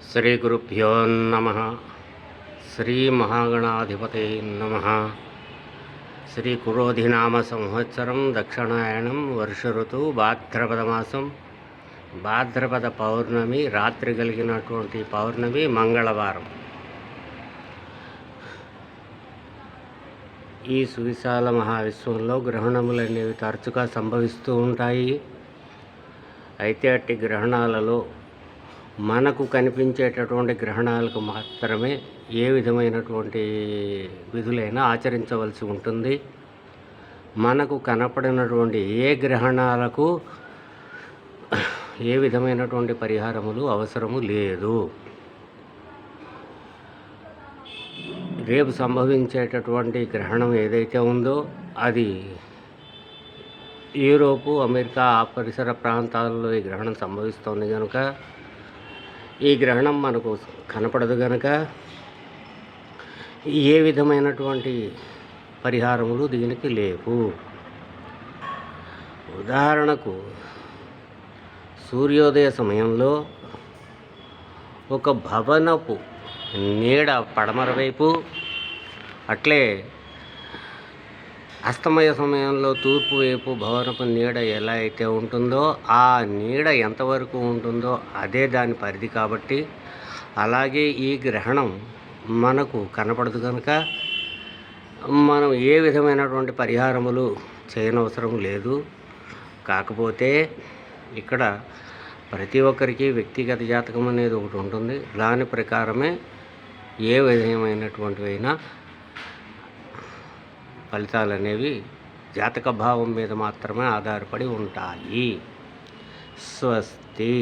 శ్రీ గురుభ్యో నమ. శ్రీ మహాగణాధిపతే నమ. శ్రీ కురోధినామ సంవత్సరం దక్షిణాయనం వర్ష ఋతువు భాద్రపద మాసం భాద్రపద పౌర్ణమి రాత్రి కలిగినటువంటి పౌర్ణమి మంగళవారం. ఈ సువిశాల మహావిశ్వంలో గ్రహణములనేవి తరచుగా సంభవిస్తూ ఉంటాయి. అయితే అట్టి గ్రహణాలలో మనకు కనిపించేటటువంటి గ్రహణాలకు మాత్రమే ఏ విధమైనటువంటి విధులైనా ఆచరించవలసి ఉంటుంది. మనకు కనపడినటువంటి ఏ గ్రహణాలకు ఏ విధమైనటువంటి పరిహారములు అవసరము లేదు. రేపు సంభవించేటటువంటి గ్రహణం ఏదైతే ఉందో అది యూరోపు, అమెరికా ఆ పరిసర ప్రాంతాల్లో ఈ గ్రహణం సంభవిస్తోంది కనుక ఈ గ్రహణం మనకు కనపడదు కనుక ఏ విధమైనటువంటి పరిహారములు దీనికి లేవు. ఉదాహరణకు సూర్యోదయ సమయంలో ఒక భవనపు నీడ పడమర వైపు, అట్లే అస్తమయ సమయంలో తూర్పు వైపు భవనపు నీడ ఎలా అయితే ఉంటుందో ఆ నీడ ఎంతవరకు ఉంటుందో అదే దాని పరిధి కాబట్టి అలాగే ఈ గ్రహణం మనకు కనపడదు కనుక మనం ఏ విధమైనటువంటి పరిహారములు చేయనవసరం లేదు. కాకపోతే ఇక్కడ ప్రతి ఒక్కరికి వ్యక్తిగత జాతకం అనేది ఒకటి ఉంటుంది. దాని ప్రకారమే ఏ విధమైనటువంటివైనా ఫలితాలు అనేవి జాతక భావం మీద మాత్రమే ఆధారపడి ఉంటాయి. స్వస్తి.